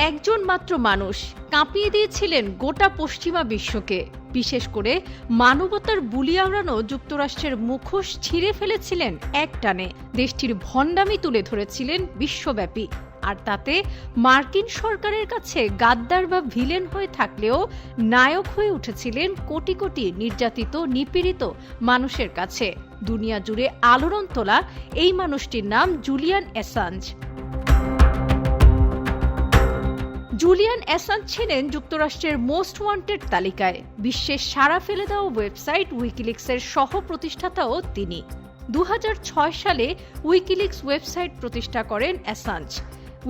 একজন মাত্র মানুষ কাঁপিয়ে দিয়েছিলেন গোটা পশ্চিমা বিশ্বকে। বিশেষ করে মানবতার বুলি আওড়ানো যুক্তরাষ্ট্রের মুখোশ ছিঁড়ে ফেলেছিলেন একটানে। দেশটির ভণ্ডামি তুলে ধরেছিলেন বিশ্বব্যাপী। আর তাতে মার্কিন সরকারের কাছে গাদ্দার বা ভিলেন হয়ে থাকলেও নায়ক হয়ে উঠেছিলেন কোটি কোটি নির্যাতিত নিপীড়িত মানুষের কাছে। দুনিয়া জুড়ে আলোড়ন তোলা এই মানুষটির নাম জুলিয়ান অ্যাসাঞ্জ। জুলিয়ান অ্যাসাঞ্জ ছিলেন যুক্তরাষ্ট্রের মোস্ট ওয়ান্টেড তালিকায়। বিশ্বের সাড়া ফেলে দেওয়া ওয়েবসাইট উইকিলিক্সের সহ প্রতিষ্ঠাতাও তিনি। 2006 সালে উইকিলিক্স ওয়েবসাইট প্রতিষ্ঠা করেন অ্যাসাঞ্জ।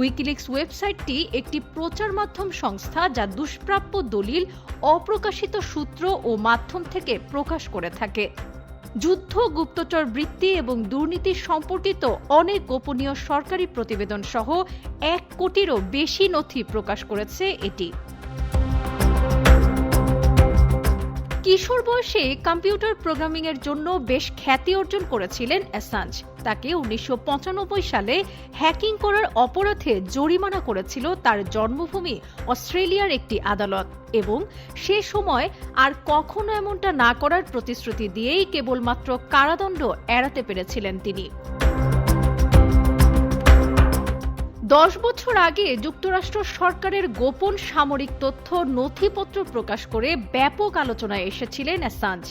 উইকিলিক্স ওয়েবসাইটটি একটি প্রচার মাধ্যম সংস্থা যা দুষ্প্রাপ্য দলিল অপ্রকাশিত সূত্র ও মাধ্যম থেকে প্রকাশ করে থাকে। যুদ্ধ, গুপ্তচর বৃত্তি এবং দুর্নীতি সম্পর্কিত অনেক গোপনীয় সরকারি প্রতিবেদন সহ 1 কোটিরও বেশি নথি প্রকাশ করেছে এটি। কিশোর বয়সে কম্পিউটার প্রোগ্রামিং এর জন্য বেশ খ্যাতি অর্জন করেছিলেন অ্যাসাঞ্জ। তাকে 1995 সালে হ্যাকিং করার অপরাধে জরিমানা করেছিল তার জন্মভূমি অস্ট্রেলিয়ার একটি আদালত, এবং সে সময় আর কখনো এমনটা না করার প্রতিশ্রুতি দিয়েই কেবলমাত্র কারাদণ্ড এড়াতে পেরেছিলেন তিনি। 10 বছর আগে যুক্তরাষ্ট্র সরকারের গোপন সামরিক তথ্য নথিপত্র প্রকাশ করে ব্যাপক আলোচনায় এসেছিলেন অ্যাসাঞ্জ।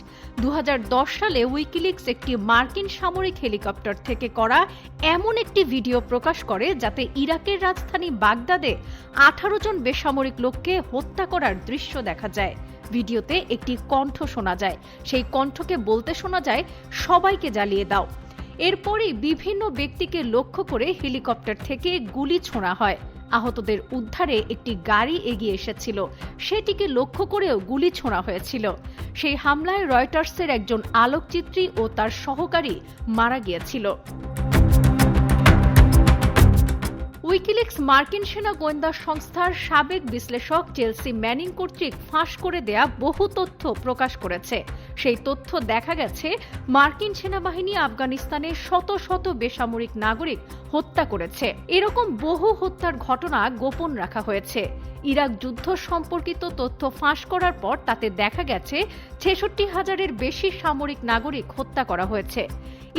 2010 সালে উইকিলিক্স একটি মার্কিন সামরিক হেলিকপ্টার থেকে করা এমন একটি ভিডিও প্রকাশ করে যাতে ইরাকের রাজধানী বাগদাদে 18 জন বেসামরিক লোককে হত্যা করার দৃশ্য দেখা যায়। ভিডিওতে একটি কণ্ঠ শোনা যায়। সেই কণ্ঠকে বলতে শোনা যায়, সবাইকে জ্বালিয়ে দাও। এরপরই বিভিন্ন ব্যক্তিকে লক্ষ্য করে হেলিকপ্টার থেকে গুলি ছোঁড়া হয়। আহতদের উদ্ধারে একটি গাড়ি এগিয়ে এসেছিল, সেটিকে লক্ষ্য করেও গুলি ছোঁড়া হয়েছিল। সেই হামলায় রয়টার্সের একজন আলোকচিত্রী ও তার সহকারী মারা গিয়েছিল। উইকিলিক্স মার্কিন সেনা গোয়েন্দা সংস্থার সাবেক বিশ্লেষক চেলসি ম্যানিং কর্তৃক ফাঁস করে দেয়া বহু তথ্য প্রকাশ করেছে। সেই তথ্য দেখা গেছে মার্কিন সেনাবাহিনী আফগানিস্তানে শত শত বেসামরিক নাগরিক হত্যা করেছে। এরকম বহু হত্যার ঘটনা গোপন রাখা হয়েছে। ইরাক যুদ্ধ সম্পর্কিত তথ্য ফাঁস করার পর তাতে দেখা গেছে 66,000-এর বেশি সামরিক নাগরিক হত্যা করা হয়েছে।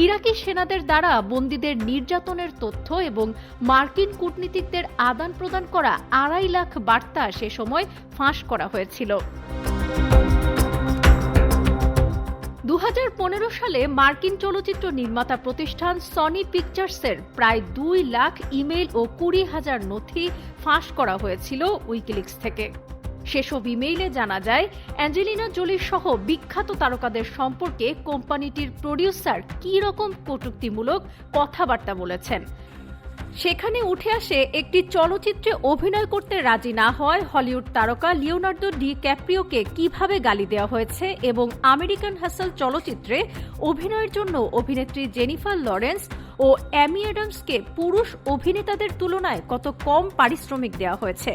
ইরাকি সেনাদের দ্বারা বন্দীদের নির্যাতনের তথ্য এবং মার্কিন কূটনীতিকদের আদান প্রদান করা 2.5 লাখ বার্তা সে সময় ফাঁস করা হয়েছিল। 2015 সালে মার্কিন চলচ্চিত্র নির্মাতা প্রতিষ্ঠান সনি পিকচার্সের প্রায় 2 লাখ ইমেইল ও 20,000 নথি ফাঁস করা হয়েছিল উইকিলিক্স থেকে। সেসব ইমেইলে জানা যায় অ্যাঞ্জেলিনা জোলির সহ বিখ্যাত তারকাদের সম্পর্কে কোম্পানিটির প্রডিউসার কী রকম কটূক্তিমূলক কথাবার্তা বলেছেন। সেখানে উঠে আসে একটি চলচ্চিত্রে অভিনয় করতে রাজি না হওয়ায় হলিউড তারকা লিওনার্দো ডি ক্যাপ্রিওকে কিভাবে গালি দেওয়া হয়েছে, এবং আমেরিকান হাসল চলচ্চিত্রে অভিনয়ের জন্য অভিনেত্রী জেনিফার লরেন্স ও অ্যামি অ্যাডামসকে পুরুষ অভিনেতাদের তুলনায় কত কম পারিশ্রমিক দেওয়া হয়েছে।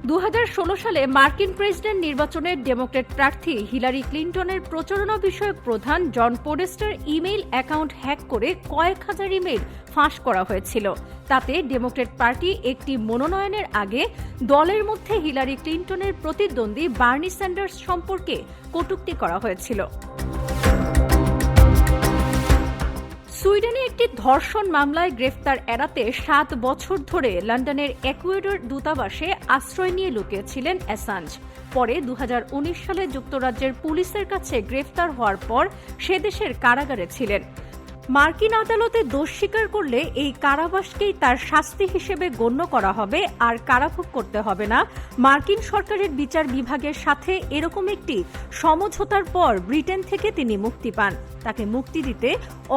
2016 সালে মার্কিন প্রেসিডেন্ট নির্বাচনের ডেমোক্র্যাট প্রার্থী হিলারি ক্লিন্টনের প্রচারণা বিষয়ক প্রধান জন পোডেস্টার ইমেইল অ্যাকাউন্ট হ্যাক করে কয়েক হাজার ইমেইল ফাঁস করা হয়েছিল। তাতে ডেমোক্র্যাট পার্টি একটি মনোনয়নের আগে দলের মধ্যে হিলারি ক্লিন্টনের প্রতিদ্বন্দ্বী বার্নি স্যান্ডার্স সম্পর্কে কটূক্তি করা হয়েছিল। সুইডেনে একটি ধর্ষণ মামলায় গ্রেফতার এড়াতে 7 বছর ধরে লন্ডনের একুয়েডর দূতাবাসে আশ্রয় নিয়ে লুকিয়েছিলেন অ্যাসাঞ্জ। পরে 2019 সালে যুক্তরাজ্যের পুলিশের কাছে গ্রেফতার হওয়ার পর সে দেশের কারাগারে ছিলেন। মার্কিন আদালতে দোষ স্বীকার করলে এই কারাবাসকেই তার শাস্তি হিসেবে গণ্য করা হবে, আর কারাভোগ করতে হবে না। মার্কিন সরকারের বিচার বিভাগের সাথে এরকম একটি সমঝোতার পর ব্রিটেন থেকে তিনি মুক্তি পান। তাকে মুক্তি দিতে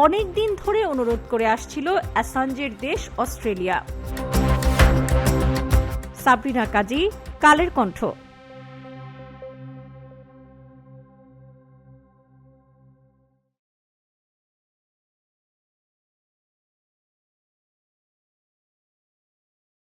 অনেক দিন ধরে অনুরোধ করে আসছিল অ্যাসাঞ্জের দেশ অস্ট্রেলিয়া। সাবরিনা কাজী, কালের কণ্ঠ।